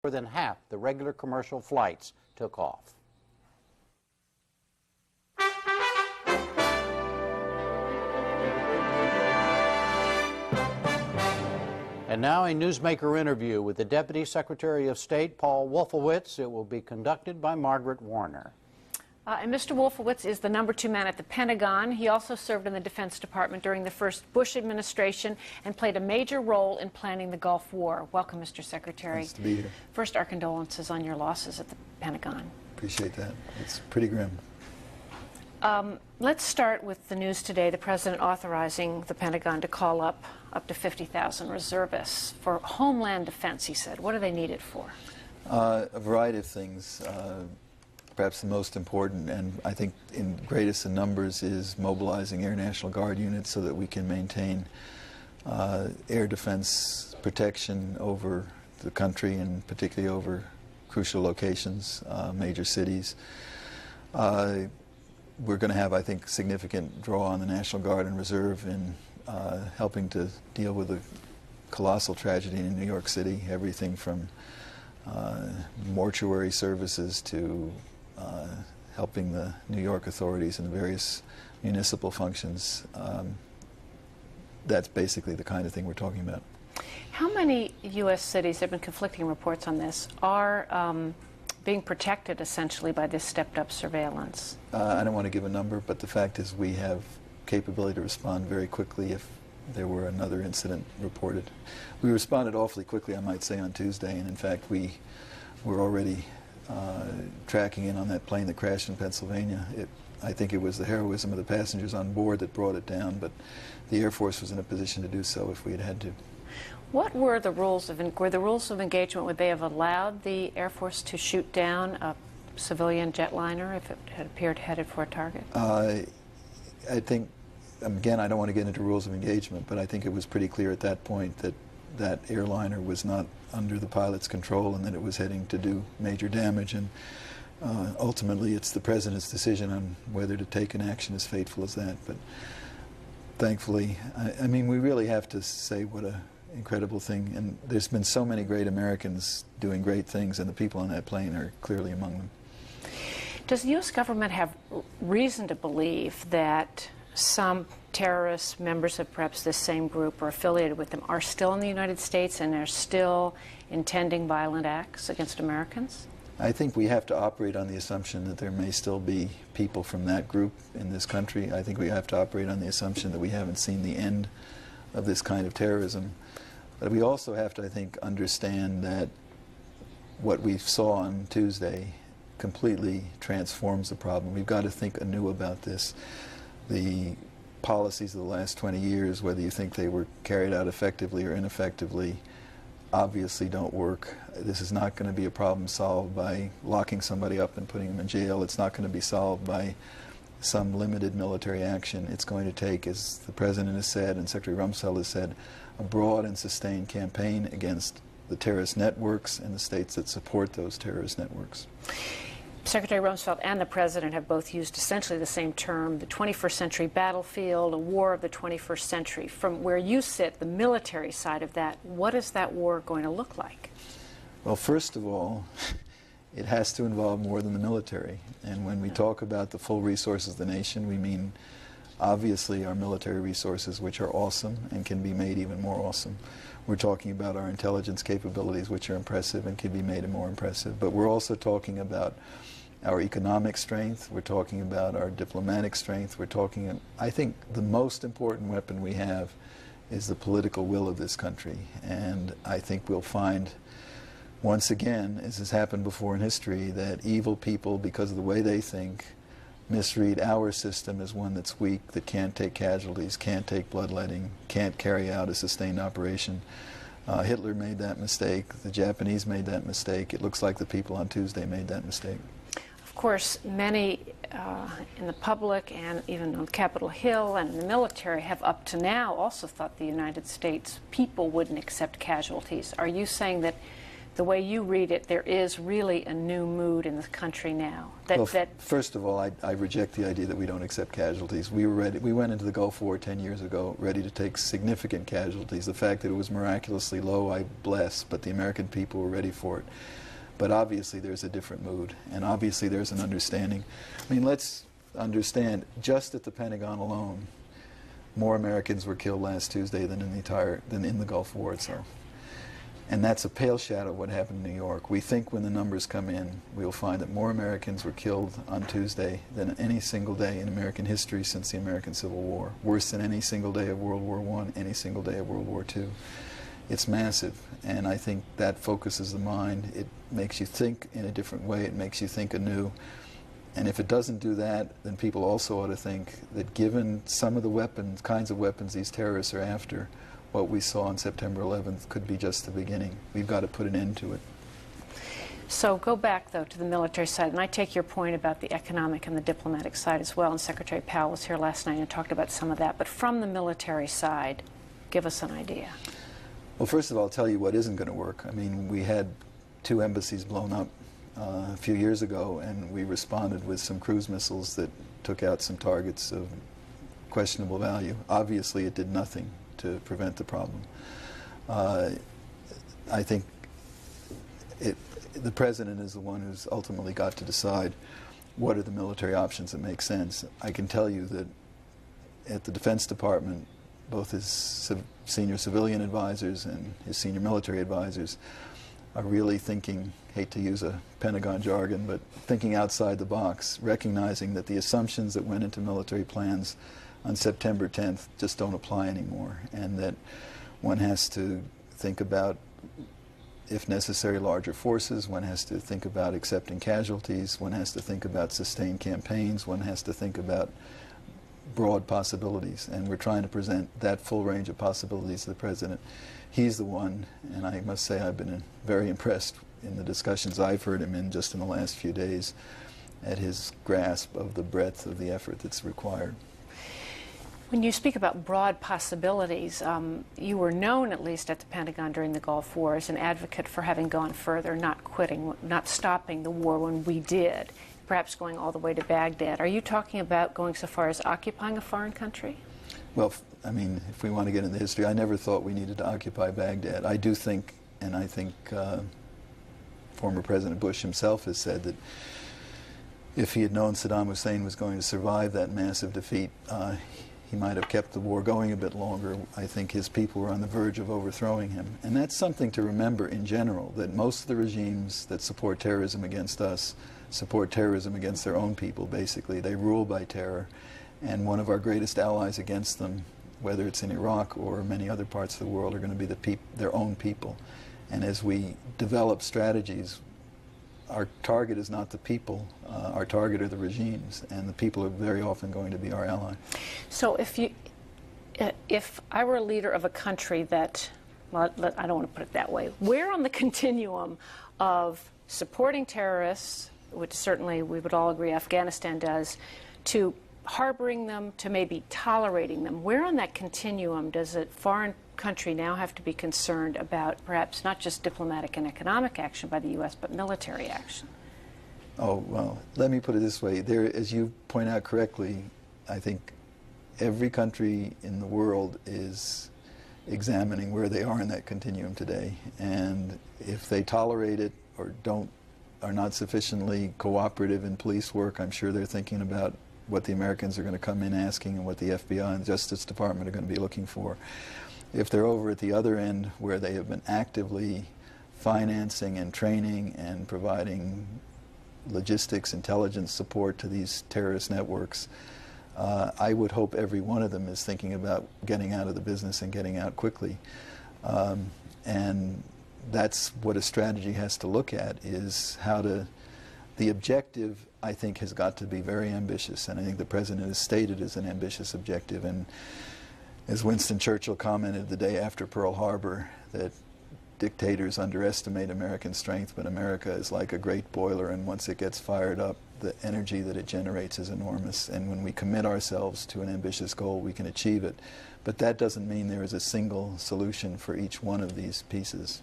more than half the regular commercial flights took off. And now a newsmaker interview with the Deputy Secretary of State, Paul Wolfowitz. It will be conducted by Margaret Warner. And Mr. Wolfowitz is the #2 man at the Pentagon. He also served in the Defense Department during the first Bush administration and played a major role in planning the Gulf War. Welcome, Mr. Secretary. Nice to be here. First, our condolences on your losses at the Pentagon. Appreciate that. It's pretty grim. Let's start with the news today, the President authorizing the Pentagon to call up to 50,000 reservists for homeland defense, he said. What do they need it for? A variety of things. Perhaps the most important, and I think in greatest in numbers, is mobilizing Air National Guard units so that we can maintain air defense protection over the country, and particularly over crucial locations, major cities. We're going to have, I think, significant draw on the National Guard and Reserve in helping to deal with the colossal tragedy in New York City, everything from mortuary services to helping the New York authorities in the various municipal functions. That's basically the kind of thing we're talking about. How many U.S. cities, there have been conflicting reports on this, are being protected essentially by this stepped-up surveillance? I don't want to give a number, but the fact is we have capability to respond very quickly if there were another incident reported. We responded awfully quickly, I might say, on Tuesday, and in fact we were already tracking in on that plane that crashed in Pennsylvania. I think it was the heroism of the passengers on board that brought it down, but the Air Force was in a position to do so if we had had to. What were the rules of engagement? Would they have allowed the Air Force to shoot down a civilian jetliner if it had appeared headed for a target? I think, again, I don't want to get into rules of engagement, but I think it was pretty clear at that point that that airliner was not under the pilot's control and that it was heading to do major damage. And ultimately, it's the President's decision on whether to take an action as fateful as that. But thankfully, I mean, we really have to say what an incredible thing. And there's been so many great Americans doing great things, and the people on that plane are clearly among them. Does the U.S. government have reason to believe that some terrorists, members of perhaps this same group or affiliated with them, are still in the United States and are still intending violent acts against Americans? I think we have to operate on the assumption that there may still be people from that group in this country. I think we have to operate on the assumption that we haven't seen the end of this kind of terrorism. But we also have to, I think, understand that what we saw on Tuesday completely transforms the problem. We've got to think anew about this. The policies of the last 20 years, whether you think they were carried out effectively or ineffectively, obviously don't work. This is not going to be a problem solved by locking somebody up and putting them in jail. It's not going to be solved by some limited military action. It's going to take, as the President has said and Secretary Rumsfeld has said, a broad and sustained campaign against the terrorist networks and the states that support those terrorist networks. Secretary Rumsfeld and the President have both used essentially the same term, the 21st century battlefield, a war of the 21st century. From where you sit, the military side of that, what is that war going to look like? Well, first of all, it has to involve more than the military. And when we talk about the full resources of the nation, we mean obviously our military resources, which are awesome and can be made even more awesome. We're talking about our intelligence capabilities, which are impressive and can be made more impressive. But we're also talking about our economic strength. We're talking about our diplomatic strength. We're talking, I think the most important weapon we have is the political will of this country. And I think we'll find, once again, as has happened before in history, that evil people, because of the way they think, misread our system as one that's weak, that can't take casualties, can't take bloodletting, can't carry out a sustained operation. Hitler made that mistake. The Japanese made that mistake. It looks like the people on Tuesday made that mistake. Of course, many in the public and even on Capitol Hill and in the military have up to now also thought the United States people wouldn't accept casualties. Are you saying that the way you read it, there is really a new mood in the country now. First of all, I reject the idea that we don't accept casualties. We were ready. We went into the Gulf War 10 years ago ready to take significant casualties. The fact that it was miraculously low, I bless, but the American people were ready for it. But obviously there's a different mood, and obviously there's an understanding. I mean, let's understand, just at the Pentagon alone, more Americans were killed last Tuesday than in the Gulf War itself. And that's a pale shadow of what happened in New York. We think when the numbers come in, we'll find that more Americans were killed on Tuesday than any single day in American history since the American Civil War. Worse than any single day of World War I, any single day of World War II. It's massive, and I think that focuses the mind. It makes you think in a different way. It makes you think anew. And if it doesn't do that, then people also ought to think that given some of the kinds of weapons these terrorists are after, what we saw on September 11th could be just the beginning. We've got to put an end to it. So go back, though, to the military side, and I take your point about the economic and the diplomatic side as well, and Secretary Powell was here last night and talked about some of that. But from the military side, give us an idea. Well, first of all, I'll tell you what isn't going to work. I mean, we had 2 embassies blown up a few years ago, and we responded with some cruise missiles that took out some targets of questionable value. Obviously, it did nothing to prevent the problem. I think the President is the one who's ultimately got to decide what are the military options that make sense. I can tell you that at the Defense Department, both his senior civilian advisors and his senior military advisors are really thinking, hate to use a Pentagon jargon, but thinking outside the box, recognizing that the assumptions that went into military plans on September 10th just don't apply anymore, and that one has to think about, if necessary, larger forces. One has to think about accepting casualties. One has to think about sustained campaigns. One has to think about broad possibilities, and we're trying to present that full range of possibilities to the President. He's the one, and I must say I've been very impressed in the discussions I've heard him in just in the last few days at his grasp of the breadth of the effort that's required. When you speak about broad possibilities, you were known, at least at the Pentagon during the Gulf War, as an advocate for having gone further, not quitting, not stopping the war when we did, perhaps going all the way to Baghdad. Are you talking about going so far as occupying a foreign country? Well, I mean, if we want to get into history, I never thought we needed to occupy Baghdad. I do think, and I think former President Bush himself has said that if he had known Saddam Hussein was going to survive that massive defeat, he might have kept the war going a bit longer. I think his people were on the verge of overthrowing him. And that's something to remember in general, that most of the regimes that support terrorism against us support terrorism against their own people, basically. They rule by terror. And one of our greatest allies against them, whether it's in Iraq or many other parts of the world, are going to be their own people. And as we develop strategies, our target is not the people, our target are the regimes, and the people are very often going to be our ally. So if I were a leader of a country that, well, I don't want to put it that way, where on the continuum of supporting terrorists, which certainly we would all agree Afghanistan does, to harboring them, to maybe tolerating them, where on that continuum does a foreign country now have to be concerned about perhaps not just diplomatic and economic action by the U.S., but military action? Oh, well, let me put it this way. There, as you point out correctly, I think every country in the world is examining where they are in that continuum today. And if they tolerate it or are not sufficiently cooperative in police work, I'm sure they're thinking about what the Americans are going to come in asking and what the FBI and the Justice Department are going to be looking for. If they're over at the other end where they have been actively financing and training and providing logistics, intelligence support to these terrorist networks, I would hope every one of them is thinking about getting out of the business and getting out quickly. And that's what a strategy has to look at, is how to, the objective, I think, has got to be very ambitious, and I think the President has stated as an ambitious objective. And as Winston Churchill commented the day after Pearl Harbor, that dictators underestimate American strength, but America is like a great boiler, and once it gets fired up, the energy that it generates is enormous. And when we commit ourselves to an ambitious goal, we can achieve it. But that doesn't mean there is a single solution for each one of these pieces.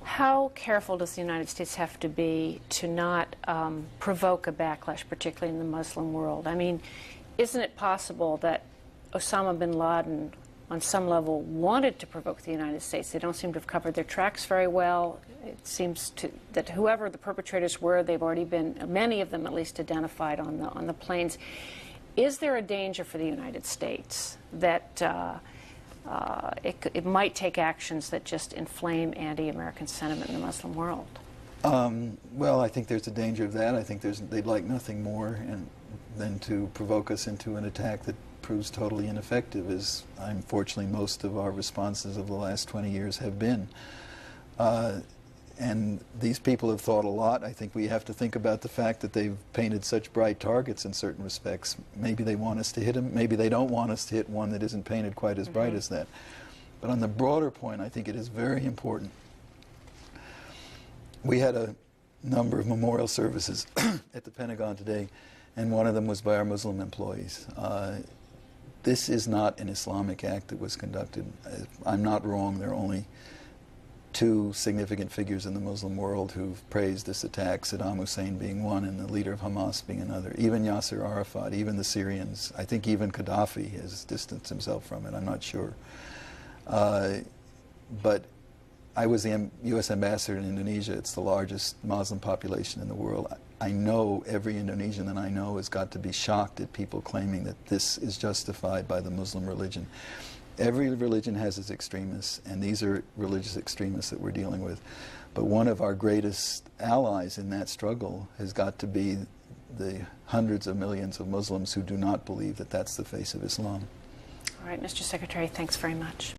How careful does the United States have to be to not provoke a backlash, particularly in the Muslim world? I mean, isn't it possible that Osama bin Laden, on some level, wanted to provoke the United States? They don't seem to have covered their tracks very well. It seems that whoever the perpetrators were, they've already been, many of them at least, identified on the planes. Is there a danger for the United States that it might take actions that just inflame anti-American sentiment in the Muslim world? Well, I think there's a danger of that. I think they'd like nothing more than to provoke us into an attack that proves totally ineffective, as unfortunately most of our responses of the last 20 years have been. And these people have thought a lot. I think we have to think about the fact that they've painted such bright targets in certain respects. Maybe they want us to hit them. Maybe they don't want us to hit one that isn't painted quite as bright as that. But on the broader point, I think it is very important. We had a number of memorial services at the Pentagon today, and one of them was by our Muslim employees. This is not an Islamic act that was conducted. I'm not wrong. There are only two significant figures in the Muslim world who've praised this attack, Saddam Hussein being one and the leader of Hamas being another. Even Yasser Arafat, even the Syrians, I think even Gaddafi has distanced himself from it, I'm not sure. But I was the U.S. ambassador in Indonesia. It's the largest Muslim population in the world. I know every Indonesian that I know has got to be shocked at people claiming that this is justified by the Muslim religion. Every religion has its extremists, and these are religious extremists that we're dealing with. But one of our greatest allies in that struggle has got to be the hundreds of millions of Muslims who do not believe that that's the face of Islam. All right, Mr. Secretary, thanks very much.